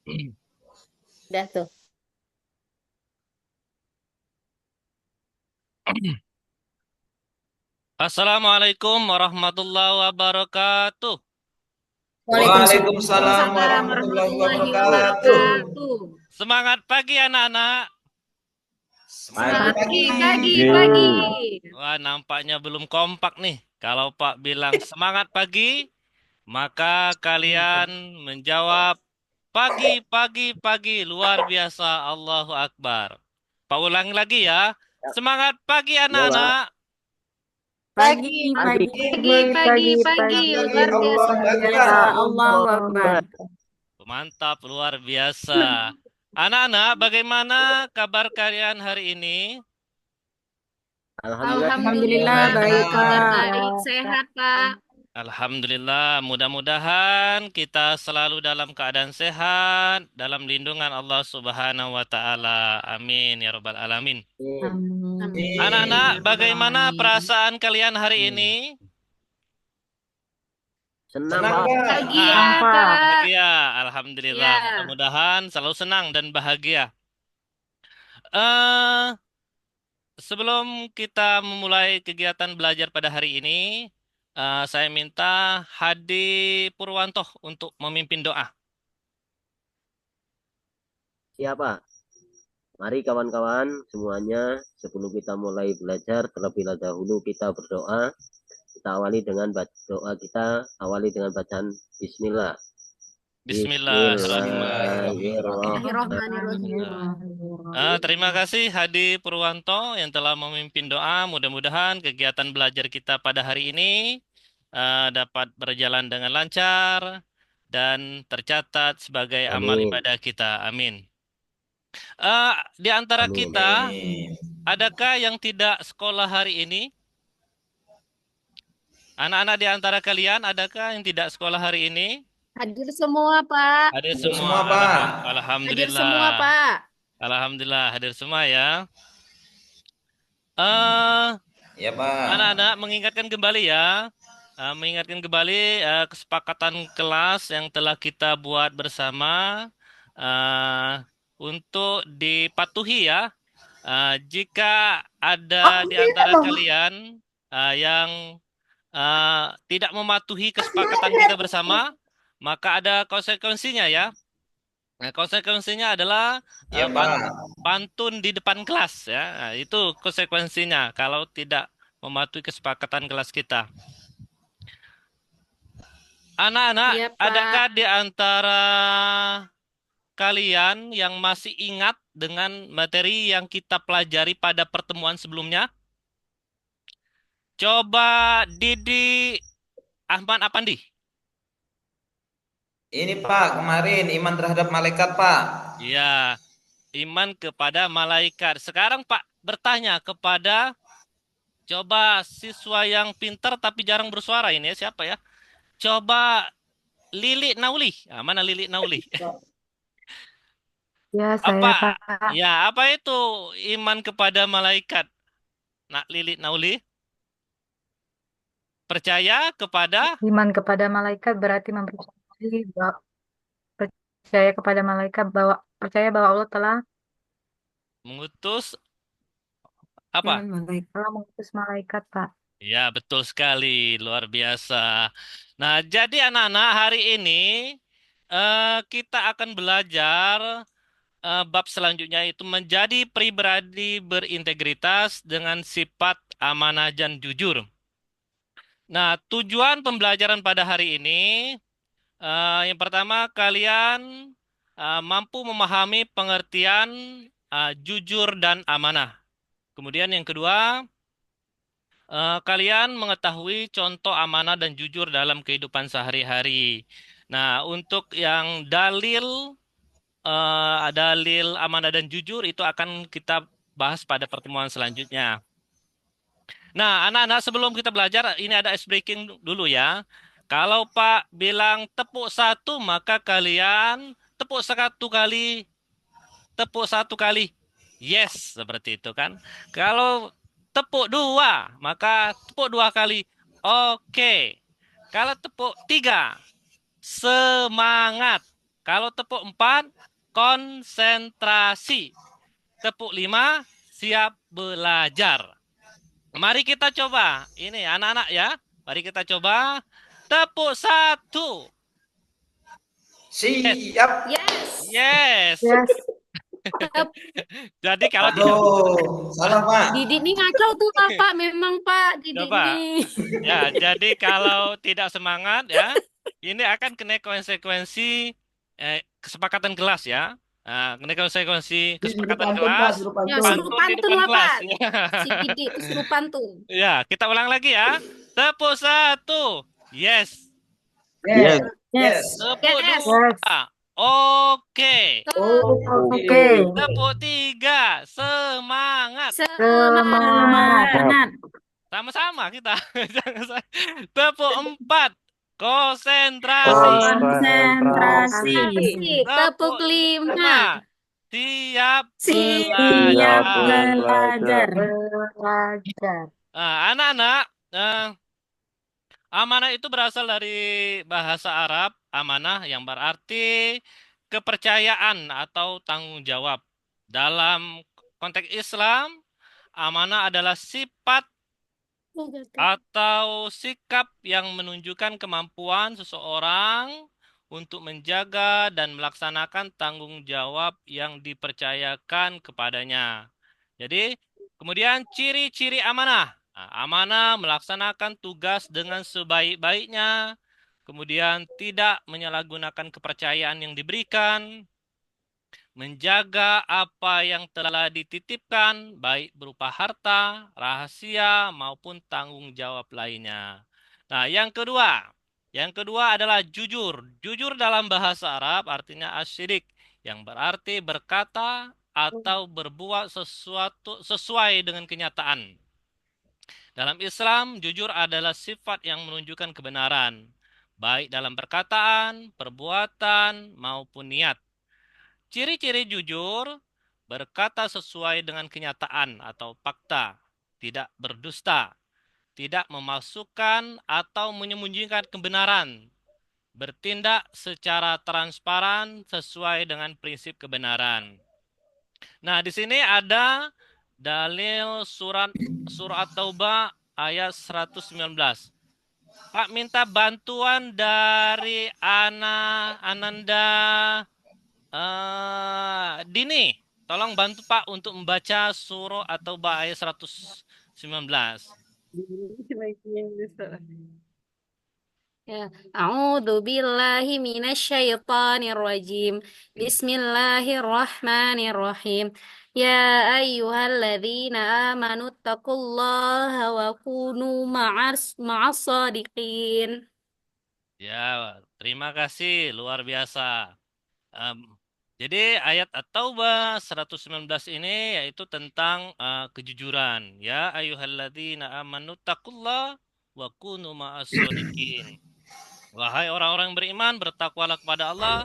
Udah tuh. Assalamualaikum warahmatullahi wabarakatuh. Waalaikumsalam Waalaikumsalam warahmatullahi warahmatullahi wabarakatuh. wabarakatuh. Semangat pagi anak-anak. Pagi Semangat pagi. pagi, pagi. Wah, nampaknya belum kompak nih. Kalau Pak bilang semangat pagi, maka kalian menjawab pagi, pagi, pagi. Luar biasa. Allahu Akbar. Pak ulangi lagi ya. Semangat pagi Ya, Pak. anak. Pagi, Pagi, pagi, pagi, pagi. pagi, Luar biasa, Allah luar Akbar. biasa. Allahu Akbar. Mantap, luar biasa. Anak-anak, bagaimana kabar kalian hari ini? Alhamdulillah Alhamdulillah, baik, Alhamdulillah. Pak. Baik, sehat, Pak. Alhamdulillah, mudah-mudahan kita selalu dalam keadaan sehat, dalam lindungan Allah Subhanahu wa Ta'ala. Amin ya Rabbal 'Alamin. sehat. Amin. Anak-anak, Ya Rabbal bagaimana Alamin. perasaan kalian hari ini? Senang, Senang, Pak. Pak. Bahagia, Kak. Bahagia, Alhamdulillah. Ya. Mudah-mudahan selalu senang dan bahagia. eh Sebelum kita memulai kegiatan belajar pada hari ini, saya minta Hadi Purwanto untuk memimpin doa. Siapa? Mari kawan-kawan semuanya, sebelum kita mulai belajar, terlebih dahulu kita berdoa. Kita awali dengan doa kita, awali dengan bacaan Bismillah. Bismillahirrahmanirrahim. Bismillahirrahmanirrahim. Terima kasih Hadi Purwanto yang telah memimpin doa. Mudah-mudahan kegiatan belajar kita pada hari ini dapat berjalan dengan lancar dan tercatat sebagai amal Amin. ibadah kita. Amin. Di antara Amin. kita, Amin. adakah yang tidak sekolah hari ini? Anak-anak di antara kalian, adakah yang tidak sekolah hari ini? Hadir semua, Pak. Hadir Hadir semua. semua, Pak. Hadir Alhamdulillah. semua, Pak. Alhamdulillah hadir semua ya. Eh, Ya, Pak. Anak-anak mengingatkan kembali ya. Mengingatkan kembali kesepakatan kelas yang telah kita buat bersama eh, untuk dipatuhi ya. Jika ada di antara kalian yang tidak mematuhi kesepakatan kita bersama, maka ada konsekuensinya ya. Nah, konsekuensinya adalah Ya, Pak. pantun di depan kelas ya. Nah, itu konsekuensinya kalau tidak mematuhi kesepakatan kelas kita. Anak-anak, Iya, Pak. adakah di antara kalian yang masih ingat dengan materi yang kita pelajari pada pertemuan sebelumnya? Coba Didi Ahmad Apandi. Ini, Pak, kemarin iman terhadap malaikat, Pak. Ya, iman kepada malaikat. Sekarang Pak bertanya kepada coba siswa yang pintar tapi jarang bersuara ini ya, siapa ya? Coba Lili Nauli. Ah, mana Lili Nauli? Ya, Apa? saya Pak. Ya, apa itu iman kepada malaikat? Nak Lili Nauli? Percaya kepada Iman kepada malaikat berarti mempercayai bahwa, percaya kepada malaikat bahwa percaya bahwa Allah telah mengutus apa? telah mengutus malaikat, Pak. Ya, betul sekali. Luar biasa. Nah, jadi anak-anak hari ini kita akan belajar bab selanjutnya itu menjadi pribadi berintegritas dengan sifat amanah dan jujur. Nah, tujuan pembelajaran pada hari ini, yang pertama kalian mampu memahami pengertian jujur dan amanah. Kemudian yang kedua, kalian mengetahui contoh amanah dan jujur dalam kehidupan sehari-hari. Nah, untuk yang dalil amanah dan jujur itu akan kita bahas pada pertemuan selanjutnya. Nah, anak-anak sebelum kita belajar, ini ada ice breaking dulu ya. Kalau Pak bilang tepuk satu, maka kalian tepuk satu kali, tepuk satu kali. Yes, seperti itu kan. Kalau tepuk dua, maka tepuk dua kali. Oke. Kalau tepuk tiga, semangat. Kalau tepuk 4, konsentrasi. Tepuk 5, siap belajar. Mari kita coba. Ini anak-anak ya. Mari kita coba. Tepuk 1. Siap. Yes. Yes. Yes. Jadi kalau tidak Aduh, salah Pak. Didik nih ngaco tuh Pak. Memang Pak Didik Coba. nih. Ya, jadi kalau tidak semangat ya, ini akan kena konsekuensi kesepakatan kelas ya. Nah, kena konsekuensi kesepakatan kelas. Ya suruh Pantun di pantun depan lah kelas. Pak. Si Didik itu suruh pantun. Ya, kita ulang lagi ya. Tepuk 1. Yes. Yes. Yes. Tepuk Yes. 2. Oke. Oke. Tepuk 3. Semangat. Semangat. Sama-sama kita. Tepuk 4. Konsentrasi. Konsentrasi. Tepuk 5. Siap Siap belajar. belajar. Anak-anak, amanah itu berasal dari bahasa Arab, amanah yang berarti kepercayaan atau tanggung jawab. Dalam konteks Islam, amanah adalah sifat atau sikap yang menunjukkan kemampuan seseorang untuk menjaga dan melaksanakan tanggung jawab yang dipercayakan kepadanya. Jadi, kemudian ciri-ciri amanah. Nah, amanah melaksanakan tugas dengan sebaik-baiknya, kemudian tidak menyalahgunakan kepercayaan yang diberikan, menjaga apa yang telah dititipkan, baik berupa harta, rahasia, maupun tanggung jawab lainnya. Nah, yang kedua adalah jujur. Jujur dalam bahasa Arab artinya asyirik, yang berarti berkata atau berbuat sesuatu sesuai dengan kenyataan. Dalam Islam, jujur adalah sifat yang menunjukkan kebenaran, baik dalam perkataan, perbuatan, maupun niat. Ciri-ciri jujur, berkata sesuai dengan kenyataan atau fakta, tidak berdusta, tidak memalsukan atau menyembunyikan kebenaran, bertindak secara transparan sesuai dengan prinsip kebenaran. Nah, di sini ada dalil surat Taubah ayat 119. Pak minta bantuan dari Ananda Dini. Tolong bantu Pak untuk membaca surah At-Taubah ayat 119. Ya, a'udzu billahi minasyaitonir rajim. Bismillahirrahmanirrahim. Ya ayyuhalladzina amanu taqullaha wa kunu ma'as shadiqin. Ya, terima kasih, luar biasa. Jadi ayat At-Taubah 119 ini yaitu tentang kejujuran. Ya ayyuhalladzina amanu taqullaha wa kunu ma'as shadiqin. Wahai orang-orang beriman, bertakwalah kepada Allah,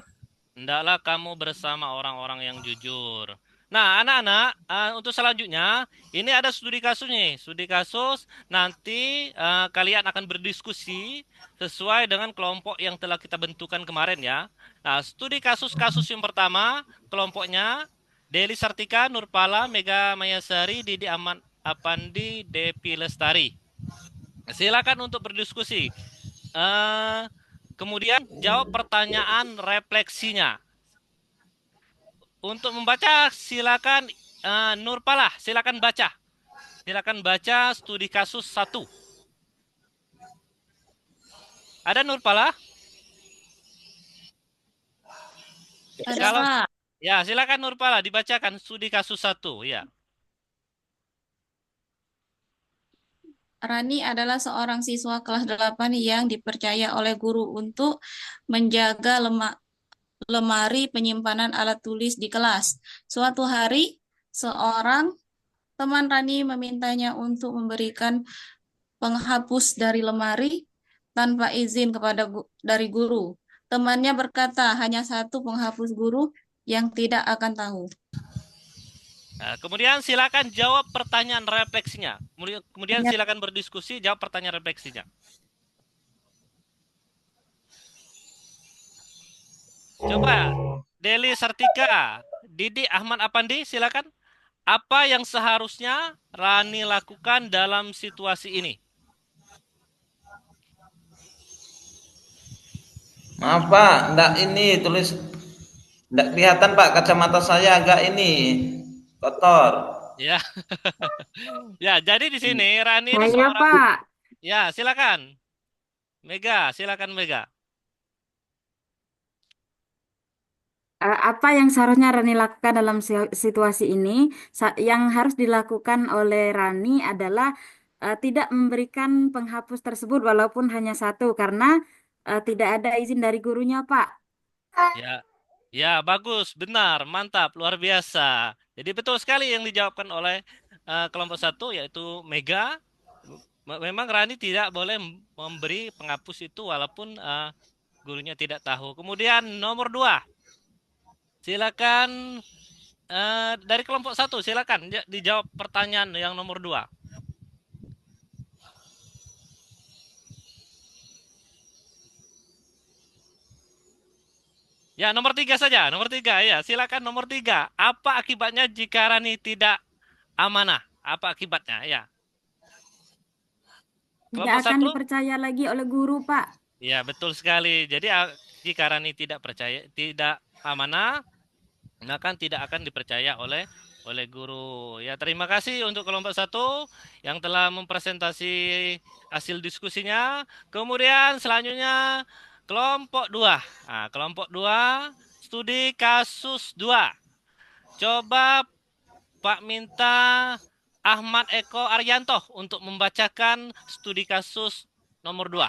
hendaklah kamu bersama orang-orang yang jujur. Nah, anak-anak, untuk selanjutnya, ini ada studi kasus nih. Studi kasus, nanti kalian akan berdiskusi sesuai dengan kelompok yang telah kita bentukan kemarin ya. Nah, studi kasus-kasus yang pertama, kelompoknya Deli Sartika, Nurpala, Mega Mayasari, Didi Aman Apandi, Depi Lestari. Silakan untuk berdiskusi. Kemudian jawab pertanyaan refleksinya. Untuk membaca silakan Nurpala, silakan baca. Silakan baca studi kasus 1. Ada Nurpala? Ada, Kalau Pak. ya, silakan Nurpala dibacakan studi kasus 1 ya. Rani adalah seorang siswa kelas 8 yang dipercaya oleh guru untuk menjaga lemari penyimpanan alat tulis di kelas. Suatu hari, seorang teman Rani memintanya untuk memberikan penghapus dari lemari tanpa izin dari guru. Temannya berkata, hanya satu penghapus guru yang tidak akan tahu. Nah, kemudian silakan jawab pertanyaan refleksinya. Kemudian silakan berdiskusi, jawab pertanyaan refleksinya. Coba Deli Sartika, Didi Ahmad Apandi, silakan. Apa yang seharusnya Rani lakukan dalam situasi ini? Maaf Pak, enggak ini tulis enggak kelihatan Pak, kacamata saya agak ini kotor. Ya, ya. Jadi di sini Rani ini Saya, seorang. Pak. Ya, silakan. Mega, silakan Mega. Apa yang seharusnya Rani lakukan dalam situasi ini? Yang harus dilakukan oleh Rani adalah tidak memberikan penghapus tersebut walaupun hanya satu karena tidak ada izin dari gurunya, Pak. Ya, ya, bagus, benar, mantap, luar biasa. Jadi betul sekali yang dijawabkan oleh kelompok satu, yaitu Mega. Memang Rani tidak boleh memberi penghapus itu walaupun gurunya tidak tahu. Kemudian nomor dua, silakan dari kelompok satu, silakan dijawab pertanyaan yang nomor dua. Ya, nomor tiga saja. Nomor tiga, ya. Silakan nomor tiga. Apa akibatnya jika Rani tidak amanah? Apa akibatnya? Ya. Tidak Kelompok akan satu? dipercaya lagi oleh guru, Pak. Ya, betul sekali. Jadi jika Rani tidak percaya, tidak amanah, maka tidak akan dipercaya oleh guru. Ya, terima kasih untuk kelompok satu yang telah mempresentasi hasil diskusinya. Kemudian selanjutnya kelompok dua. Nah, kelompok dua, studi kasus 2. Coba Pak minta Ahmad Eko Arianto untuk membacakan studi kasus nomor 2.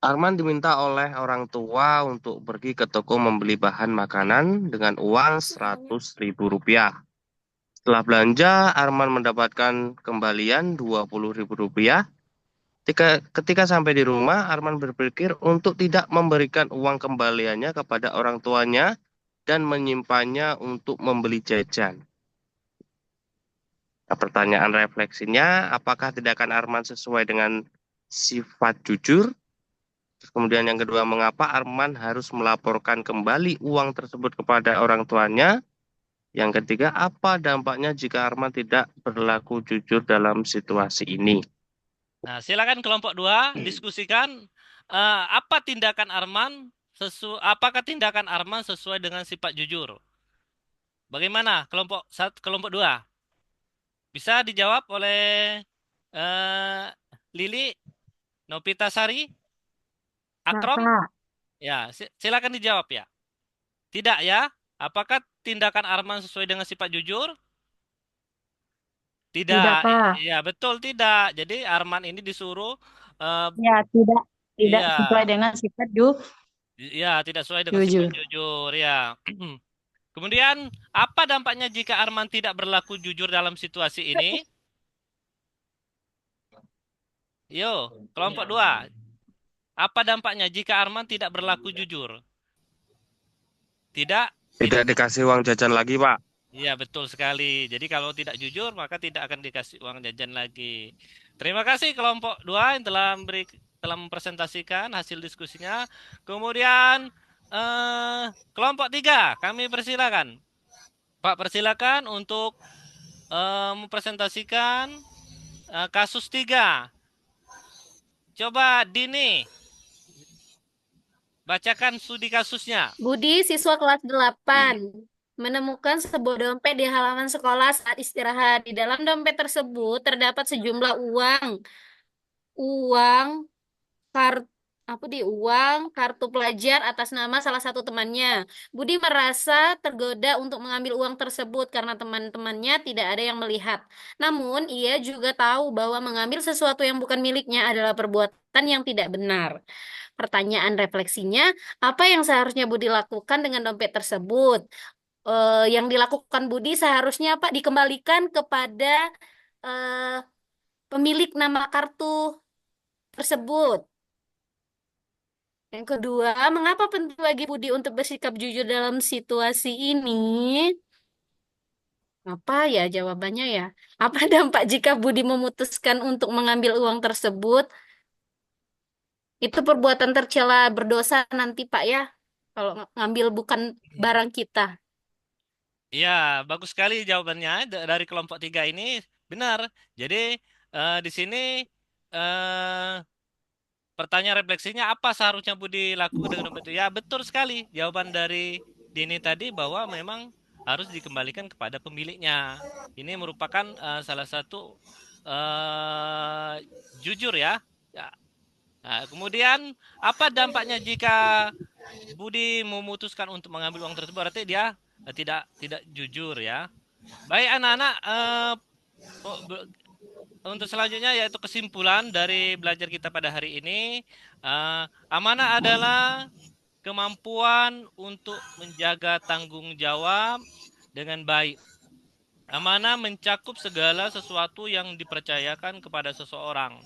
Arman diminta oleh orang tua untuk pergi ke toko membeli bahan makanan dengan uang 100.000 rupiah. Setelah belanja, Arman mendapatkan kembalian 20.000 rupiah. Ketika sampai di rumah, Arman berpikir untuk tidak memberikan uang kembaliannya kepada orang tuanya dan menyimpannya untuk membeli jajan. Nah, pertanyaan refleksinya, apakah tindakan Arman sesuai dengan sifat jujur? Kemudian yang kedua, mengapa Arman harus melaporkan kembali uang tersebut kepada orang tuanya? Yang ketiga, apa dampaknya jika Arman tidak berlaku jujur dalam situasi ini? Nah, silakan kelompok 2 diskusikan apa tindakan Arman apakah tindakan Arman sesuai dengan sifat jujur? Bagaimana kelompok 2? Bisa dijawab oleh eh, Lili, Nopitasari, Nah, Akrom? Pak. Ya, silakan dijawab ya. Tidak ya? Apakah tindakan Arman sesuai dengan sifat jujur? Tidak. Tidak, Pak. Ya, betul tidak. Jadi Arman ini disuruh Ya, tidak iya, sesuai dengan sifat ya tidak sesuai dengan sifat jujur. jujur ya. Kemudian apa dampaknya jika Arman tidak berlaku jujur dalam situasi ini? Yo, kelompok 2. Apa dampaknya jika Arman tidak berlaku jujur? Tidak? Tidak dikasih uang jajan lagi, Pak. Iya, betul sekali. Jadi kalau tidak jujur, maka tidak akan dikasih uang jajan lagi. Terima kasih kelompok 2 yang telah mempresentasikan hasil diskusinya. Kemudian kelompok 3, kami persilakan. Pak, persilakan untuk mempresentasikan kasus 3. Coba Dini, bacakan studi kasusnya. Budi, siswa kelas 8, menemukan sebuah dompet di halaman sekolah saat istirahat. Di dalam dompet tersebut terdapat sejumlah uang. Uang kartu uang kartu pelajar atas nama salah satu temannya. Budi merasa tergoda untuk mengambil uang tersebut karena teman-temannya tidak ada yang melihat. Namun, ia juga tahu bahwa mengambil sesuatu yang bukan miliknya adalah perbuatan yang tidak benar. Pertanyaan refleksinya, apa yang seharusnya Budi lakukan dengan dompet tersebut? Yang dilakukan Budi seharusnya apa? Dikembalikan kepada eh, pemilik nama kartu tersebut. Yang kedua, mengapa penting bagi Budi untuk bersikap jujur dalam situasi ini? Apa ya jawabannya ya? Apa dampak jika Budi memutuskan untuk mengambil uang tersebut? Itu perbuatan tercela berdosa nanti Pak ya. Kalau ngambil bukan barang kita. Ya, bagus sekali jawabannya dari kelompok 3 ini. Benar. Jadi di sini eh, pertanyaan refleksinya apa seharusnya Budi lakukan dengan dompet itu? Ya, betul sekali. Jawaban dari Dini tadi bahwa memang harus dikembalikan kepada pemiliknya. Ini merupakan salah satu jujur ya. Ya. Nah, kemudian apa dampaknya jika Budi memutuskan untuk mengambil uang tersebut? Berarti dia tidak jujur ya. Baik anak-anak, untuk selanjutnya yaitu kesimpulan dari belajar kita pada hari ini. Amanah adalah kemampuan untuk menjaga tanggung jawab dengan baik. Amanah mencakup segala sesuatu yang dipercayakan kepada seseorang,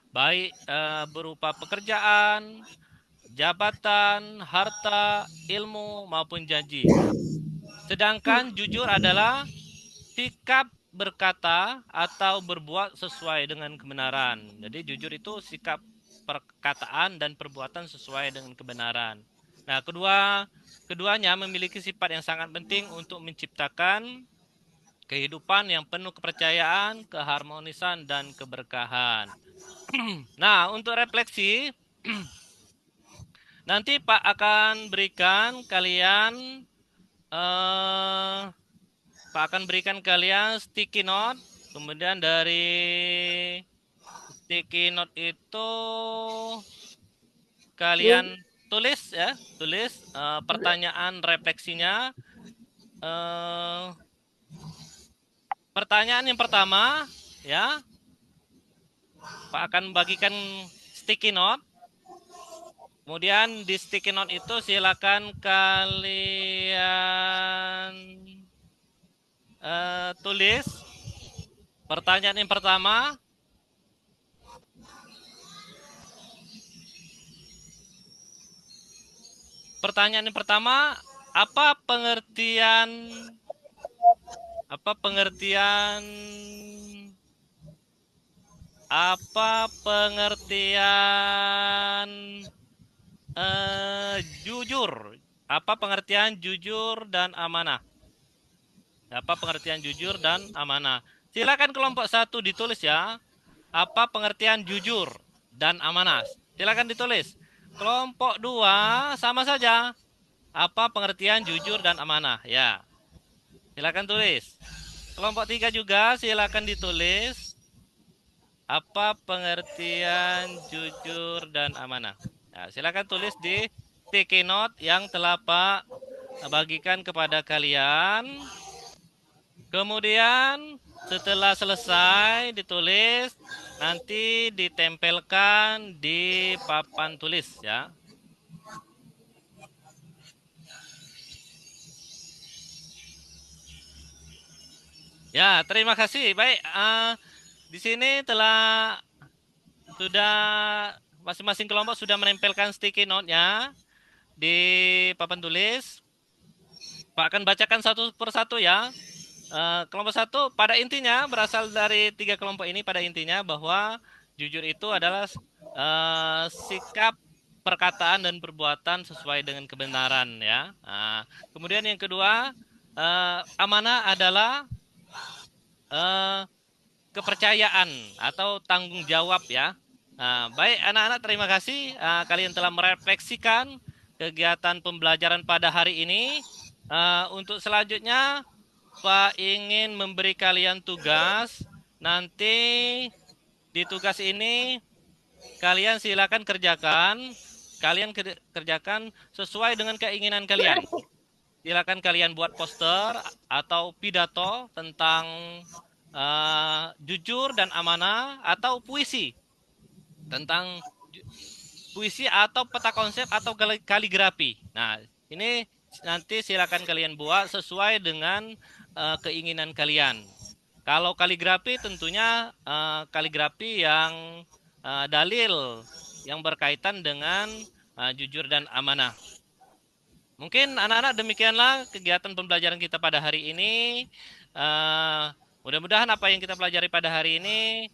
baik berupa pekerjaan, jabatan, harta, ilmu, maupun janji. Sedangkan jujur adalah sikap berkata atau berbuat sesuai dengan kebenaran. Jadi jujur itu sikap perkataan dan perbuatan sesuai dengan kebenaran. Nah, keduanya memiliki sifat yang sangat penting untuk menciptakan kehidupan yang penuh kepercayaan, keharmonisan, dan keberkahan. Nah, untuk refleksi, nanti Pak akan berikan kalian sticky note. Kemudian dari sticky note itu kalian tulis pertanyaan refleksinya. Pertanyaan yang pertama ya, Pak akan bagikan sticky note. Kemudian di sticky note itu silakan kalian tulis pertanyaan yang pertama. Pertanyaan yang pertama, apa pengertian jujur? Apa pengertian jujur dan amanah? Apa pengertian jujur dan amanah? Silakan kelompok 1 ditulis ya. Apa pengertian jujur dan amanah? Silakan ditulis. Kelompok 2 sama saja. Apa pengertian jujur dan amanah? Ya. Silakan tulis. Kelompok 3 juga silakan ditulis. Apa pengertian jujur dan amanah? Nah, silakan tulis di sticky note yang telah Pak bagikan kepada kalian. Kemudian setelah selesai ditulis, nanti ditempelkan di papan tulis ya. Ya, terima kasih. Baik, di sini sudah masing-masing kelompok sudah menempelkan sticky note-nya di papan tulis. Pak akan bacakan satu persatu ya. Kelompok 1 pada intinya berasal dari 3 kelompok ini, pada intinya bahwa jujur itu adalah sikap perkataan dan perbuatan sesuai dengan kebenaran ya. Kemudian yang kedua, amanah adalah kepercayaan atau tanggung jawab ya. Baik anak-anak, terima kasih kalian telah merefleksikan kegiatan pembelajaran pada hari ini. Untuk selanjutnya Pak ingin memberi kalian tugas. Nanti di tugas ini kalian silakan kerjakan. Kalian kerjakan sesuai dengan keinginan kalian. Silakan kalian buat poster atau pidato tentang jujur dan amanah, atau puisi tentang puisi atau peta konsep atau kaligrafi. Nah, ini nanti silakan kalian buat sesuai dengan keinginan kalian. Kalau kaligrafi tentunya kaligrafi yang dalil yang berkaitan dengan jujur dan amanah. Mungkin anak-anak demikianlah kegiatan pembelajaran kita pada hari ini. Mudah-mudahan apa yang kita pelajari pada hari ini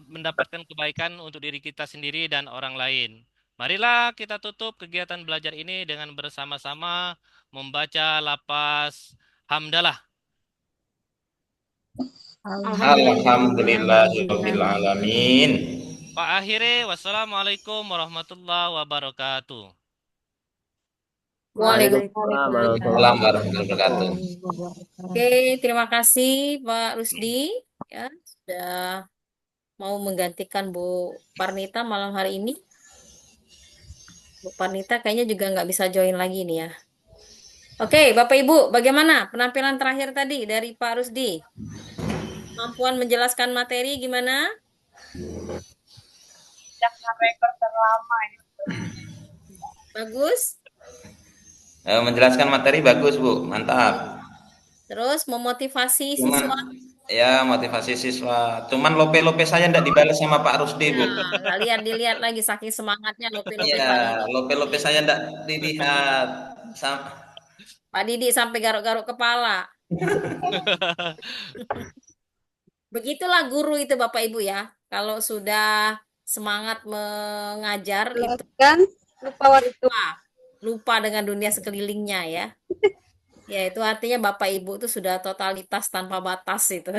mendapatkan kebaikan untuk diri kita sendiri dan orang lain. Marilah kita tutup kegiatan belajar ini dengan bersama-sama membaca lafaz hamdalah. Alhamdulillahirabbil alamin. Pak akhiri, wassalamualaikum warahmatullahi wabarakatuh. Waalaikumsalam Waalaikumsalam warahmatullahi warahmatullahi wabarakatuh. Oke, terima kasih Pak Rusdi ya sudah mau menggantikan Bu Parnita malam hari ini. Bu Parnita kayaknya juga nggak bisa join lagi nih ya. Oke, Bapak Ibu, bagaimana penampilan terakhir tadi dari Pak Rusdi? Kemampuan menjelaskan materi gimana? Bagus. Menjelaskan materi bagus, Bu. Mantap. Terus memotivasi Cuman siswa. ya motivasi siswa. Cuman lope-lope saya enggak dibalas sama Pak Rusdi, Bu. Nah, dilihat lagi saking semangatnya lope-lope Iya, Pak Didi. lope-lope saya enggak dilihat. Pak Didi sampai garuk-garuk kepala. Begitulah guru itu Bapak Ibu ya. Kalau sudah semangat mengajar itu lupa dengan dunia sekelilingnya ya. Ya itu artinya Bapak Ibu itu sudah totalitas tanpa batas itu.